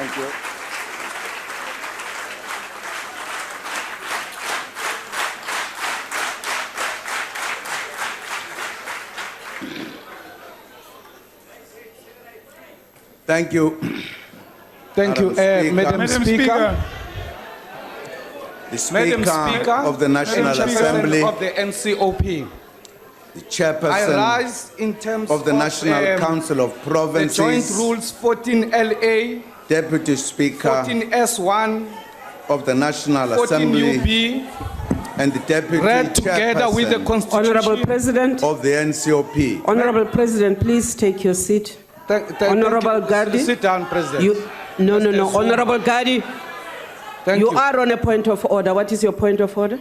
Thank you. Thank you. Thank you, Madam Speaker. The Speaker of the National Assembly, of the NCOP. the I Chairperson rise in terms of the National Council of the Joint Provinces, Rules 14LA, Deputy Speaker 14S1, of the National Assembly, 14UB, and the Deputy read together with the Chairperson Constitution. Honorable President, of the NCOP. Honorable President, please take your seat. Honorable Gadi. Sit down, President. No. Honorable Gadi, Thank you you. are on a point of order. What is your point of order?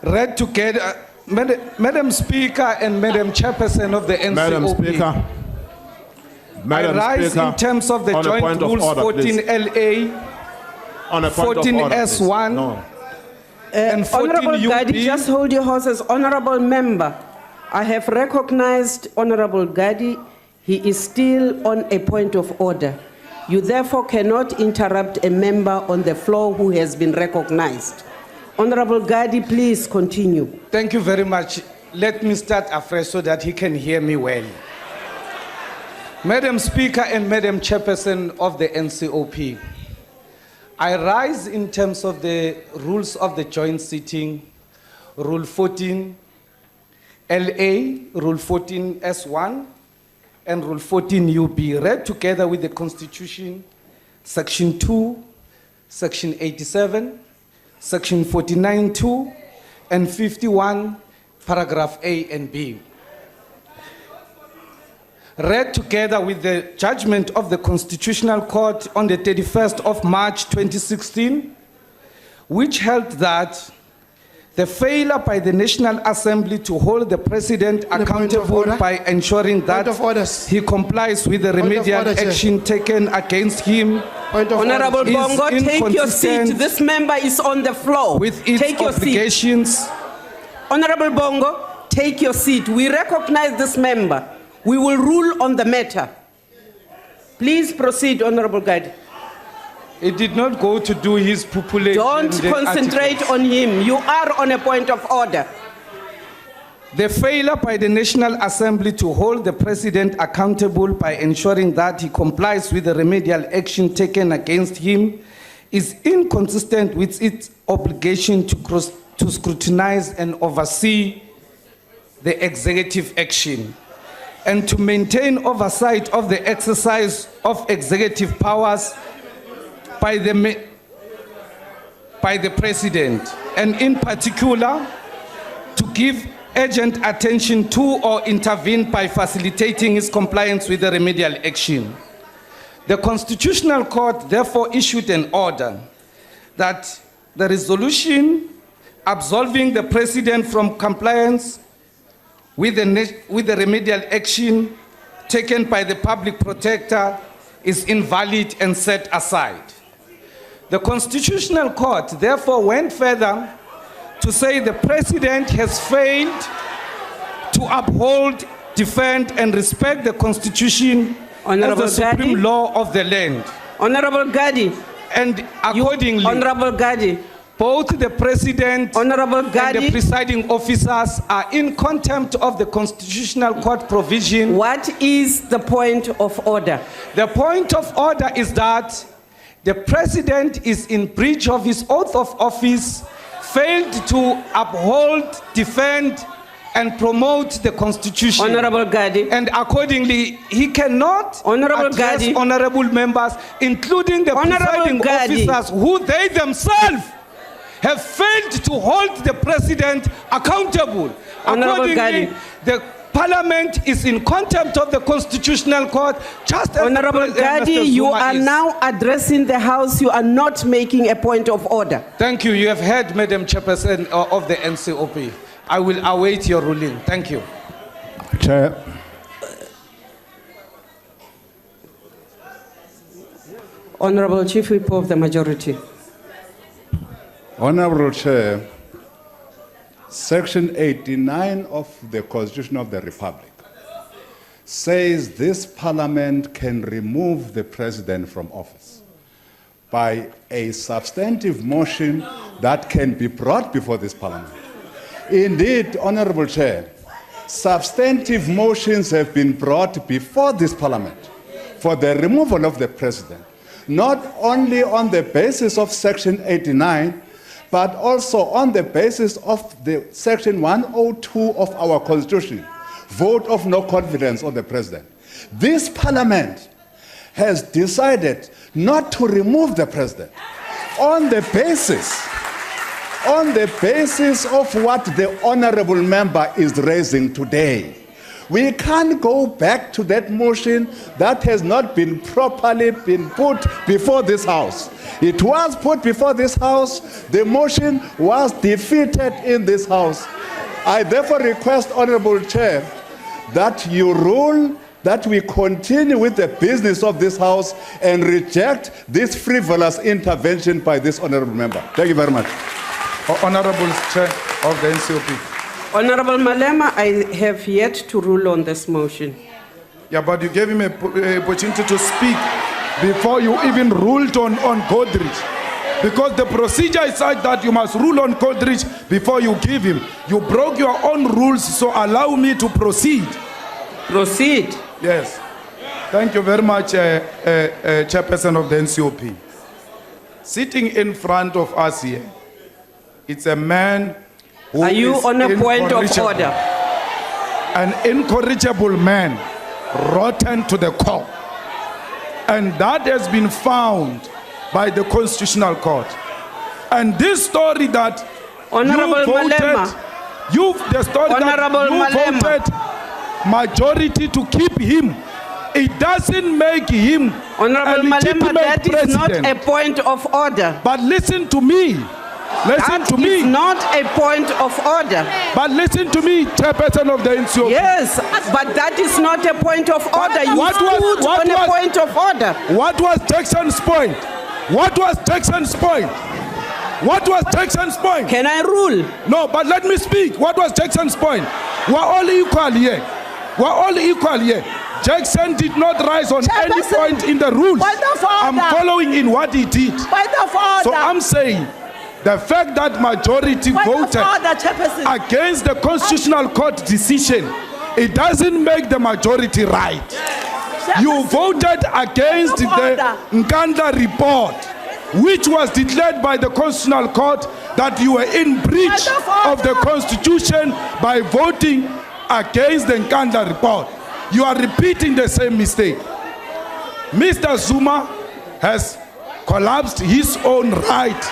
Read together, Madam Speaker and Madam Chairperson of the NCOP. Madam Speaker. Madam I rise Speaker, in terms of the on a Joint point of Rules order, please. 14LA, On a point of order, please. 14S1, No. and 14 Honorable Gadi, UB. just hold your horses. Honorable member, I have recognized Honorable Gadi. He is still on a point of order. You therefore cannot interrupt a member on the floor who has been recognized. Honorable Gadi, please continue. Thank you very much. Let me start afresh so that he can hear me well. Madam Speaker and Madam Chairperson of the NCOP, I rise in terms of the rules of the joint sitting, Rule 14 LA, Rule 14 S1, and Rule 14 UB, read together with the Constitution, Section 2, Section 87, Section 49(2), and 51, Paragraph A and B. Read together with the judgment of the Constitutional Court on the 31st of March 2016, which held that the failure by the National Assembly to hold the President accountable by ensuring that he complies with the remedial action taken against him Honorable is Bongo, take your seat. inconsistent This member is on the floor. with its Take your seat. obligations. Honorable Bongo, take your seat. We recognize this member. We will rule on the matter. Please proceed, Honorable Gadi. It did not go to do his population. Don't concentrate on him. You are on a point of order. The failure by the National Assembly to hold the President accountable by ensuring that he complies with the remedial action taken against him is inconsistent with its obligation to scrutinize and oversee the executive action and to maintain oversight of the exercise of executive powers by the President, and in particular, to give urgent attention to or intervene by facilitating his compliance with the remedial action. The Constitutional Court therefore issued an order that the resolution absolving the President from compliance with the remedial action taken by the Public Protector is invalid and set aside. The Constitutional Court therefore went further to say the President has failed to uphold, defend, and respect the Constitution Honorable as the Gadi. supreme law of the land. Honorable Gadi. And accordingly, Honorable Gadi. both the President Honorable and the Gadi. presiding officers are in contempt of the Constitutional Court provision. What is the point of order? The point of order is that the President is in breach of his oath of office, failed to uphold, defend, and promote the Constitution. Honorable Gadi. And accordingly, he cannot Honorable address Gadi. honorable members, including the Honorable presiding Gadi. officers, who they themselves have failed to hold the President accountable. Honorable Accordingly, Gadi. the Parliament is in contempt of the Constitutional Court, just as Honorable Gadi, Mr. you Zuma are is. now addressing the House. You are not making a point of order. Thank you. You have heard, Madam Chairperson of the NCOP. I will await your ruling. Thank you. Chair. Honorable Chief Whip of the Majority. Honorable Chair, Section 89 of the Constitution of the Republic says this parliament can remove the president from office by a substantive motion that can be brought before this parliament. Indeed, Honorable Chair, substantive motions have been brought before this parliament for the removal of the president, not only on the basis of Section 89, but also on the basis of the Section 102 of our Constitution, vote of no confidence on the president. This parliament has decided not to remove the president on the basis of what the honorable member is raising today. We can't go back to that motion that has not been properly put before this House. It was put before this House. The motion was defeated in this House. I therefore request, Honorable Chair, that you rule that we continue with the business of this House and reject this frivolous intervention by this honorable member. Thank you very much. Honorable Chair of the NCOP. Honorable Malema, I have yet to rule on this motion. Yeah, but you gave him an opportunity to speak before you even ruled on Godrich. Because the procedure is such that you must rule on Godrich before you give him. You broke your own rules, so allow me to proceed. Proceed. Yes. Thank you very much, Chairperson of the NCOP. Sitting in front of us here, it's a man who Are you is on a point of incorrigible. order? An incorrigible man, rotten to the core. And that has been found by the Constitutional Court. And this story that Honorable you voted, Malema. the story Honorable that you Malema. voted majority to keep him, it doesn't make him Honorable a Malema, legitimate that is president. not a point of order. But listen to me. Listen That to is me. not a point of order. But listen to me, Chairperson of the NCOP. Yes, but that is not a point of order. You What was- stood what on a was- point of order. What was Jackson's point? What was Jackson's point? What was Jackson's point? Can I rule? No, but let me speak. What was Jackson's point? We're all equal here. We're all equal here. Jackson did not rise on any Chairperson, point in the rules. point of order. I'm following in what he did. Point of order. So I'm saying the fact that majority Point of voted order, Chairperson. against the Constitutional Court decision, it doesn't make the majority right. You voted against Point of the order. Nkanda report, which was declared by the Constitutional Court that you were in breach Point of of the order. Constitution by voting against the Nkanda report. You are repeating the same mistake. Mr. Zuma has collapsed his own right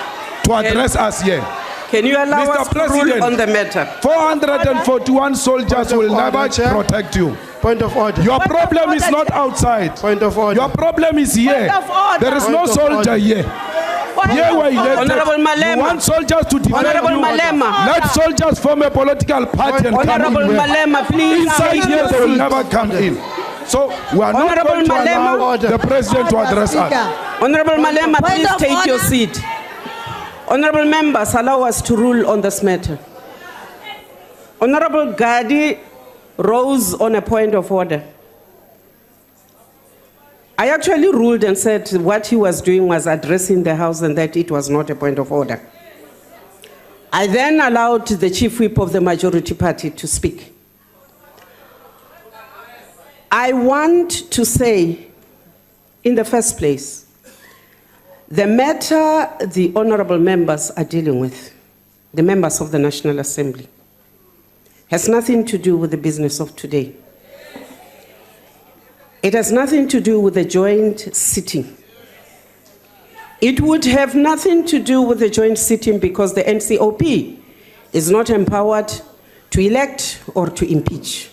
to address us here. Can you allow Mr. us to rule President, on the matter? 441 soldiers will order, never Chair. protect you. Point of order. Your Point of problem is order, not Chair. outside. Point of order. Your problem is here. Point of order. There is no Point of soldier order. here. Point Here of we're order. elected. Honorable Malema. You want soldiers to defend Honorable you. Malema. Let soldiers form a political party and come Honorable in here. Malema, please Inside take here your they will seat. never come in. So we are not Honorable going to allow Malema. the president to address us. Honorable Malema, Point please of take your order. seat. Honorable members, allow us to rule on this matter. Honorable Gadi rose on a point of order. I actually ruled and said what he was doing was addressing the House and that it was not a point of order. I then allowed the chief whip of the majority party to speak. I want to say, in the first place, the matter the honorable members are dealing with, the members of the National Assembly, has nothing to do with the business of today. It has nothing to do with the joint sitting. It would have nothing to do with the joint sitting because the NCOP is not empowered to elect or to impeach.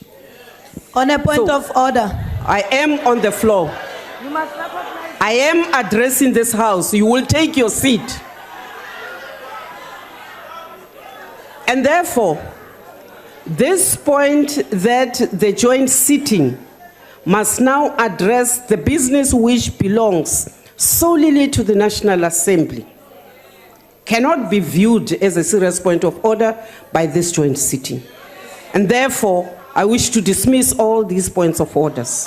On a point So- of order. I am on the floor. You must recognize. I am addressing this House. You will take your seat. And therefore, this point that the joint sitting must now address the business which belongs solely to the National Assembly cannot be viewed as a serious point of order by this joint sitting. And therefore, I wish to dismiss all these points of orders.